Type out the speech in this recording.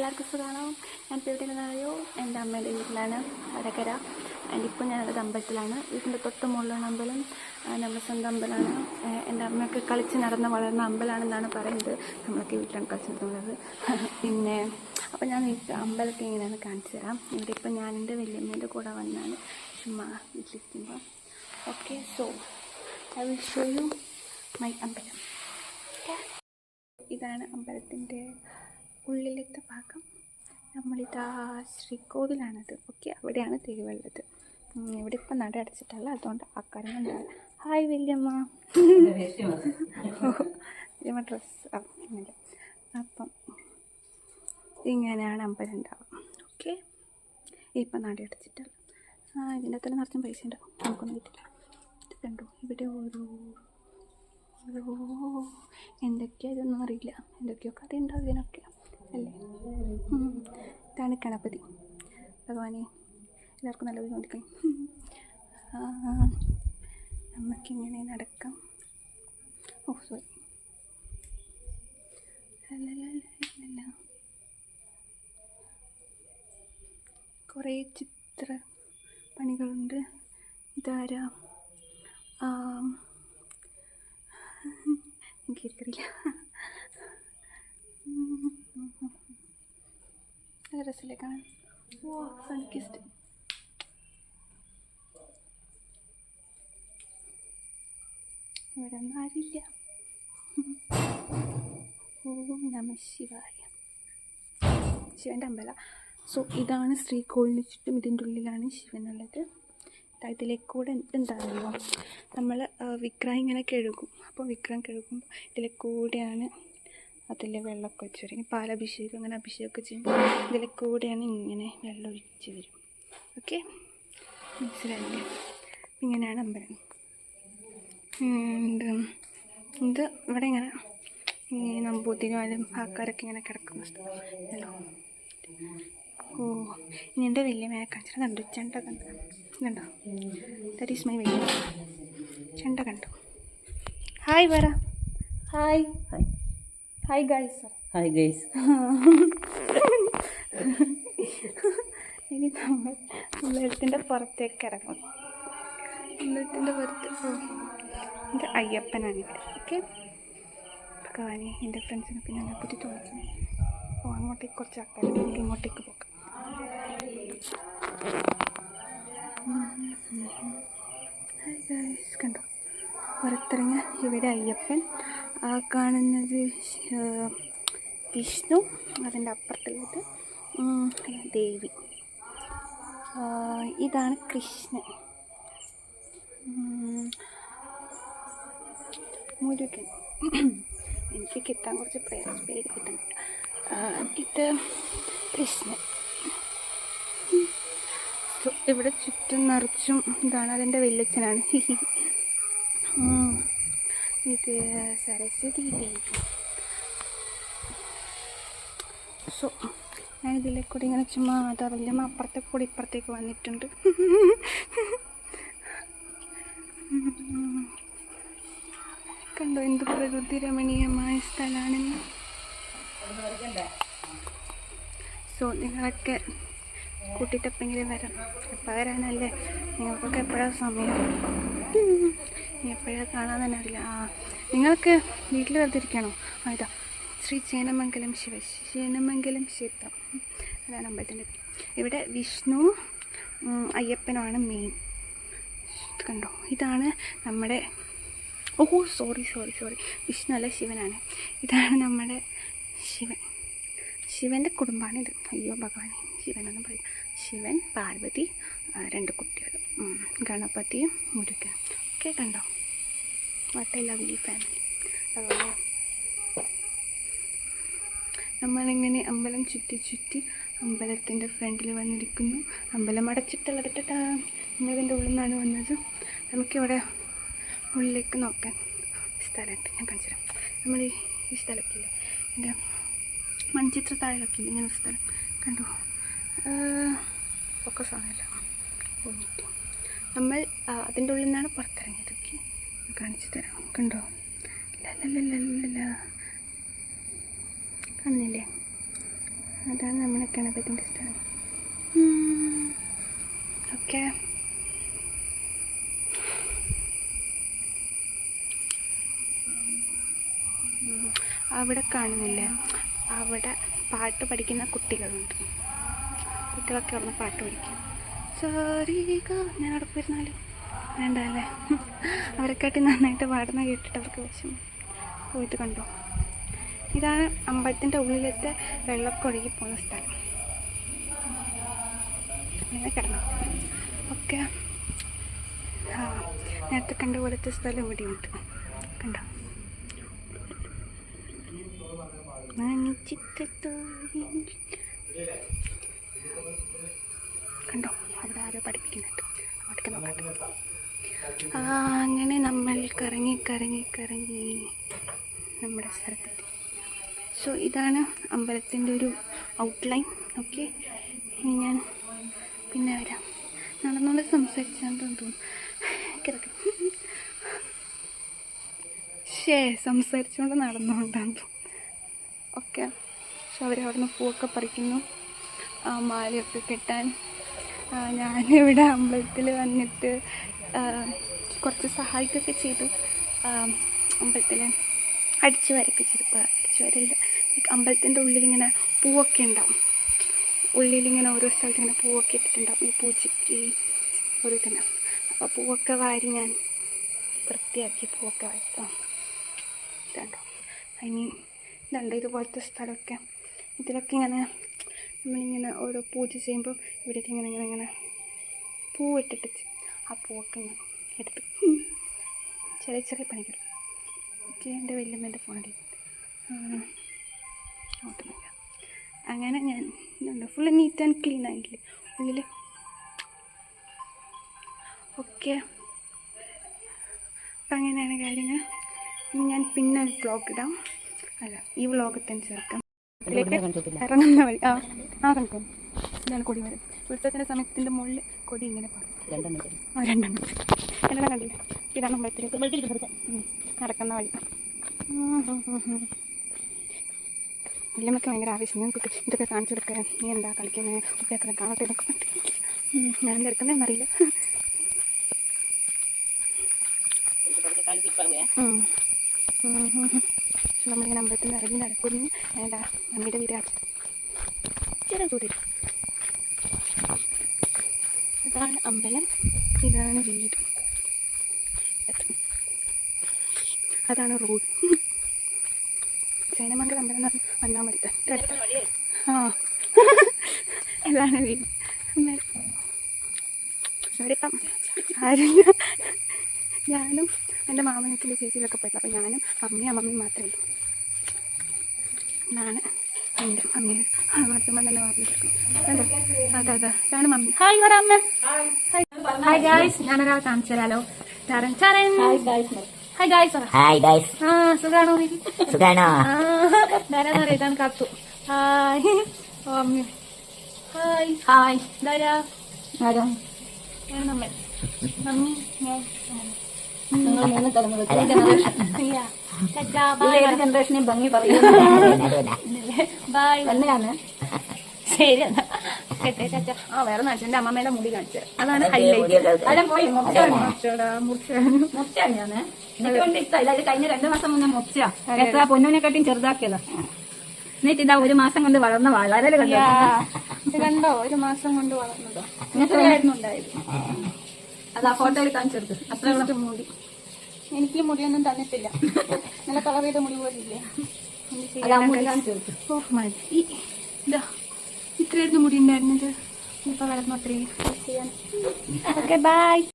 എല്ലാവർക്കും സുഖമാണോ? ഞാനിപ്പോൾ എവിടെയാണെന്നറിയോ? എൻ്റെ അമ്മയുടെ വീട്ടിലാണ്, വടകര. ഇപ്പോൾ ഞാനത് അമ്പലത്തിലാണ്. വീട്ടിൻ്റെ തൊട്ട് മുകളിലാണ് അമ്പലം. നമ്മുടെ സ്വന്തം അമ്പലമാണ്. എൻ്റെ അമ്മയൊക്കെ കളിച്ച് നടന്ന് വളർന്ന അമ്പലമാണെന്നാണ് പറയുന്നത്. നമ്മളൊക്കെ വീട്ടിലാണ് കളിച്ച് നടന്നത്. പിന്നെ അപ്പോൾ ഞാൻ അമ്പലമൊക്കെ എങ്ങനെയാണ് കാണിച്ചു തരാം. ഇവിടെ ഇപ്പോൾ ഞാൻ എൻ്റെ വല്യമ്മേൻ്റെ കൂടെ വന്നാണ് ചുമ്മാ വീട്ടിലിരിക്കുമ്പോൾ. Okay, so I will show you my ambalam. ഇതാണ് അമ്പലത്തിൻ്റെ ഉള്ളിലത്തെ ഭാഗം. നമ്മളിതാ ശ്രീകോവിലാണത്. ഓക്കെ, അവിടെയാണ് തിരുവള്ളത്. ഇവിടെ ഇപ്പം നട അടച്ചിട്ടല്ല, അതുകൊണ്ട് ആൾക്കാരൊന്നും ഉണ്ടാവില്ല. ഹായ് വല്യമ്മ. വല്യമ്മ ഡ്രസ്സ് അങ്ങനെ. അപ്പം ഇങ്ങനെയാണ് അമ്പലം ഉണ്ടാവുക. ഓക്കെ, ഇപ്പം നട അടച്ചിട്ടല്ല. ഇതിൻ്റെ അകത്തെല്ലാം നിറച്ചും പൈസ ഉണ്ടാവും, നമുക്കൊന്നും കിട്ടില്ല. ഇത് കണ്ടു, ഇവിടെ ഓരോ എന്തൊക്കെയാണ് ഇതൊന്നും അറിയില്ല. എന്തൊക്കെയോ കഥ ഉണ്ടാവും ഇതിനൊക്കെ അല്ലേ. ഇതാണ് ഗണപതി ഭഗവാനെ. എല്ലാവർക്കും നല്ലത് ചോദിക്കണം. നമുക്കിങ്ങനെ നടക്കാം. ഓ സോറി, അല്ല കുറേ ചിത്ര പണികളുണ്ട്. ഇതാരാ? എനിക്കറിയില്ല. നല്ല രസമല്ലേ കാണാൻ? ഓ സൺകിസ്റ്റ്. ഇവിടെ ഒന്നും ആരില്ല. ഓം നമ ശിവായ. ശിവൻ്റെ അമ്പല. സോ ഇതാണ് ശ്രീകോവിലിന് ചുറ്റും. ഇതിൻ്റെ ഉള്ളിലാണ് ശിവനുള്ളത്. ഇതിലേക്കൂടെ എന്താണല്ലോ, നമ്മൾ വിഗ്രഹം ഇങ്ങനെ കഴുകും. അപ്പോൾ വിഗ്രഹം കഴുകുമ്പോൾ ഇതിലേക്കൂടെയാണ് അതിൽ വെള്ളമൊക്കെ ഒഴിച്ച് വരും. പാലഭിഷേകം അങ്ങനെ അഭിഷേകമൊക്കെ ചെയ്യുമ്പോൾ ഇതിലേക്കൂടെയാണ് ഇങ്ങനെ വെള്ളം ഒഴിച്ച് വരും. ഓക്കെ, മനസ്സിലായില്ലേ? ഇങ്ങനെയാണ് അമ്പലം. ഇത് ഇവിടെ ഇങ്ങനെ ഈ നമ്പൂതിരിമാരും ആൾക്കാരൊക്കെ ഇങ്ങനെ കിടക്കുന്ന സ്ഥലമല്ലോ. ഓ, ഇനി എൻ്റെ വല്യമ്മയെ കാണിച്ചാൽ കണ്ടു. ചെണ്ട കണ്ടു, കണ്ടോ? ദാറ്റ് ഈസ് മൈ വല്യമ്മ. ചെണ്ട കണ്ടു. ഹായ് പറ. Hi hi hi guys. Hi guys. ഇനി നമ്മൾ അമ്പലത്തിൻ്റെ പുറത്തേക്ക് ഇറങ്ങും. അമ്പലത്തിൻ്റെ പുറത്ത് ഇത് അയ്യപ്പനാണ് ഇവിടെ. ഓക്കെ, ഭഗവാനെ, എൻ്റെ ഫ്രണ്ട്സിനൊക്കെ ഞാൻ പറ്റി തോന്നുന്നു. അപ്പോൾ അങ്ങോട്ടേക്ക് കുറച്ച് ആൾക്കാരുണ്ട്, നമുക്ക് ഇങ്ങോട്ടേക്ക് പോകാം. കണ്ടോ പുറത്തിറങ്ങ. ഇവിടെ അയ്യപ്പൻ, ആ കാണുന്നത് വിഷ്ണു, അതിൻ്റെ അപ്പുറത്തുള്ളത് ദേവി. ഇതാണ് കൃഷ്ണൻ, മുരുകൻ. എനിക്ക് കിട്ടാൻ കുറച്ച് പേര് കിട്ടാൻ. ഇത് കൃഷ്ണൻ. ഇവിടെ ചുറ്റും നിറച്ചും ഇതാണ്. അതെൻ്റെ വല്യച്ഛനാണ്. ഇത് സരസ്വതി ദേവി. സോ ഞാനിതിലേക്ക് കൂടി ഇങ്ങനെ ചുമ്മാ അതാ വല്യമ്മ അപ്പുറത്തേക്ക് കൂടി ഇപ്പുറത്തേക്ക് വന്നിട്ടുണ്ട്. കണ്ടോ എന്ത് പ്രകൃതി രമണീയമായ സ്ഥലമാണെന്ന്. സോ നിങ്ങളൊക്കെ കൂട്ടിയിട്ടെപ്പോഴെങ്കിലും വരാം. എപ്പോൾ വരാനല്ലേ? നിങ്ങൾക്കൊക്കെ എപ്പോഴാണ് സമയം? എപ്പോഴാണ് കാണാൻ തന്നെ അറിയില്ല. നിങ്ങൾക്ക് വീട്ടിൽ വെറുതെ ഇരിക്കണോ? ഇതാ ശ്രീ ചേനമംഗലം ചേനമംഗലം ക്ഷേത്രം. അതാണ് അമ്പലത്തിൻ്റെ. ഇവിടെ വിഷ്ണു അയ്യപ്പനുമാണ് മെയിൻ. കണ്ടോ, ഇതാണ് നമ്മുടെ സോറി വിഷ്ണു അല്ല, ശിവനാണ്. ഇതാണ് നമ്മുടെ ശിവൻ്റെ കുടുംബമാണിത്. അയ്യോ ഭഗവാനെ, ശിവനെന്ന് പറയും. ശിവൻ, പാർവതി, 2 കുട്ടികൾ, ഗണപതി, മുരുകൻ. ഓക്കെ, കണ്ടോ? What A lovely family. അതുപോലെ നമ്മളിങ്ങനെ അമ്പലം ചുറ്റി അമ്പലത്തിൻ്റെ ഫ്രണ്ടിൽ വന്നിരിക്കുന്നു. അമ്പലം അടച്ചിട്ടുള്ളത് കേട്ടാ. നമ്മളിതിൻ്റെ ഉള്ളിൽ നിന്നാണ് വന്നത്. നമുക്കിവിടെ ഉള്ളിലേക്ക് നോക്കാൻ സ്ഥലമുണ്ട്, ഞാൻ കാണിച്ചു തരാം. നമ്മൾ ഈ സ്ഥലമൊക്കെ ഇല്ലേ, എൻ്റെ മൺചിത്ര താഴിലൊക്കെ ഇല്ല ഇങ്ങനെ ഒരു സ്ഥലം. കണ്ടോ? ഫോക്കസ് ആണല്ല പോയിട്ട് നമ്മൾ അതിൻ്റെ ഉള്ളിൽ നിന്നാണ് പുറത്തിറങ്ങിയത്. ഓക്കെ, കാണിച്ചു തരാം. കണ്ടോ? കാണുന്നില്ലേ? അതാണ് നമ്മുടെ ഗണപതിൻ്റെ സ്ഥലം. ഓക്കെ, അവിടെ കാണുന്നില്ലേ, അവിടെ പാട്ട് പഠിക്കുന്ന കുട്ടികളുണ്ട്. കുട്ടികളൊക്കെ അവിടെ പാട്ട് പഠിക്കും. സോറി ഞാൻ അവിടെ പോയിരുന്നാലും വേണ്ട അല്ലേ, അവരെക്കാട്ടി നന്നായിട്ട് പാടുന്ന കേട്ടിട്ട് അവർക്ക് വിഷമം. പോയിട്ട് കണ്ടോ, ഇതാണ് അമ്പലത്തിൻ്റെ ഉള്ളിലത്തെ വെള്ളമൊക്കെ ഒഴുകി പോകുന്ന സ്ഥലം. അങ്ങനെ കിടന്നു. ഓക്കെ, നേരത്തെ കണ്ട പോലത്തെ സ്ഥലം ഇവിടെയുണ്ട്. കണ്ടോ, കണ്ടോ, അവിടെ ആരോ പഠിപ്പിക്കുന്നുണ്ട്. അവിടേക്ക് നോക്കട്ടെ. അങ്ങനെ നമ്മൾ കറങ്ങി കറങ്ങി കറങ്ങി നമ്മുടെ സ്ഥലത്തെത്തി. സോ ഇതാണ് അമ്പലത്തിൻ്റെ ഒരു ഔട്ട്ലൈൻ. ഓക്കെ, ഇനി ഞാൻ പിന്നെ വരാം. നടന്നുകൊണ്ട് സംസാരിച്ചാന്ന് തോന്നുന്നു. കിടക്കും സംസാരിച്ചുകൊണ്ട് നടന്നുകൊണ്ടാന്ന് തോന്നുന്നു. ഓക്കെ, സോ അവരവിടെ നിന്ന് പൂവൊക്കെ പറിക്കുന്നു, മാലയൊക്കെ കെട്ടാൻ. ഞാനിവിടെ അമ്പലത്തിൽ വന്നിട്ട് കുറച്ച് സഹായിക്കുകയൊക്കെ ചെയ്തു. അമ്പലത്തിൽ അടിച്ചു വരയൊക്കെ ചെയ്തു. അടിച്ചു വരയില്ല, അമ്പലത്തിൻ്റെ ഉള്ളിലിങ്ങനെ പൂവൊക്കെ ഉണ്ടാവും. ഉള്ളിലിങ്ങനെ ഓരോ സ്ഥലത്ത് ഇങ്ങനെ പൂവൊക്കെ ഇട്ടിട്ടുണ്ടാവും. ഈ പൂജയ്ക്ക് ഒരു ഇതിന് അപ്പോൾ പൂവൊക്കെ വാരി ഞാൻ വൃത്തിയാക്കി പൂവൊക്കെ വാരിക്കാം. ഇതുണ്ടോ, ഐ മീൻ ഇതുണ്ട് ഇതുപോലത്തെ സ്ഥലമൊക്കെ. ഇതിലൊക്കെ ഇങ്ങനെ നമ്മളിങ്ങനെ ഓരോ പൂജ ചെയ്യുമ്പോൾ ഇവിടേക്ക് ഇങ്ങനെ ഇങ്ങനെ ഇങ്ങനെ പൂവിട്ടിട്ട് ആ പൂവൊക്കെ ഇങ്ങനെ എടുത്ത് ചെറിയ ചെറിയ പണികൾ. ഓക്കെ, എൻ്റെ വല്യമ്മേൻ്റെ ഫോണിൽ ഓട്ടുന്നില്ല. അങ്ങനെ ഞാൻ ഇതുണ്ട് ഫുള്ള് നീറ്റ് ആൻഡ് ക്ലീൻ ആയില്ലേ ഉള്ളിൽ. ഓക്കെ, അപ്പം അങ്ങനെയാണ് കാര്യങ്ങൾ. ഇനി ഞാൻ പിന്നെ ഒരു വ്ളോഗ് ഇടാം. അല്ല, ഈ വ്ളോഗ് തന്നെ ചേർക്കാം. ഇറങ്ങുന്ന വഴി കണ്ടു. ഇതാണ് കൊടി മരം. ഉത്സവത്തിൻ്റെ സമയത്തിൻ്റെ മുകളിൽ കൊടി ഇങ്ങനെ പറയും. രണ്ടെണ്ണം കണ്ടില്ല. ഇതാണ് അമ്പലത്തിലേക്ക് നടക്കുന്ന വഴി. വല്യമ്മക്ക് ഭയങ്കര ആവശ്യം. ഞാൻ കുട്ടി ഇതൊക്കെ കാണിച്ചു കൊടുക്കുക, നീ എന്താ കളിക്കുന്നത്, കുട്ടിയൊക്കെ കാണട്ടെ എന്നൊക്കെ പറ്റി. ഞാനെന്താ എടുക്കുന്നതെന്നറിയില്ല. നമ്മളിങ്ങനെ അമ്പലത്തിൻ്റെ ഇറങ്ങി നടക്കുന്നു. വേണ്ട മമ്മിയുടെ വീട് ചെറിയ കൂടി. ഇതാണ് അമ്പലം, ഇതാണ് വീട്, അതാണ് റോഡ്. സൈനമംഗലം അമ്പലം എന്ന് വന്നാൽ മതി. ഇതാണ് വീട്. ഇവിടെപ്പം ആരും ഞാനും എൻ്റെ മാമനത്തിൻ്റെ ചേച്ചിയിലൊക്കെ പോയിട്ടില്ല. അപ്പം ഞാനും അമ്മയും മാത്രമേ ഉള്ളൂ. ഇതാണ് എൻ്റെ മമ്മിയുടെ വളർത്തുമ്പോൾ തന്നെ വാർത്തക്കും. അതെ ഇതാണ് മമ്മി. ഹായ് പറ അമ്മ. ഹായ് ഗായ്സ്, ഞാനൊരാൾ കാണിച്ചു തരാലോ. Hi guys. Hi guys. സുഖാണോ? സുഖാണോ? ധാരാന്ന് ഇതാണ് Kathu. Hi mummy. Hi hi Dhara. Mummy mummy ഞാൻ ജനറേഷനെ ഭംഗി പറയും. ബൈ. തന്നെയാണ്. ശരി എന്നാ കേട്ടെ ചാച്ച. വേറെ നാട്ടിന്റെ അമ്മമ്മയുടെ മുടി കാണിച്ചു. അതാണ് ഹൈലൈറ്റ്. അല്ല പോയി മുറിച്ചാണ് ഞാന് എനിക്ക് കൊണ്ട് ഇഷ്ടമല്ല. ഇത് കഴിഞ്ഞ 2 മാസം മുന്നേ മുറിച്ചാ. എത്ര പൊന്നുവിനെക്കാട്ടിയും ചെറുതാക്കിയതാ. എന്നിട്ട് ഇതാ 1 മാസം കൊണ്ട് വളർന്ന വളരെ കണ്ടോ, 1 മാസം കൊണ്ട് വളർന്നതോ. ഇങ്ങനത്തെ ഉണ്ടായത്. അത് ആ ഫോട്ടോയിൽ കാണിച്ചെടുത്ത്. അത്ര മുടി എനിക്ക് മുടിയൊന്നും തന്നിട്ടില്ല. നല്ല കളർ ചെയ്ത മുടി പോലില്ലേ. കാണിച്ചെടുത്ത്. ഇതാ ഇത്രയായിരുന്നു മുടി ഉണ്ടായിരുന്നത്. ഇപ്പൊ വളർന്നു അത്രയും ചെയ്യാൻ. Okay bye.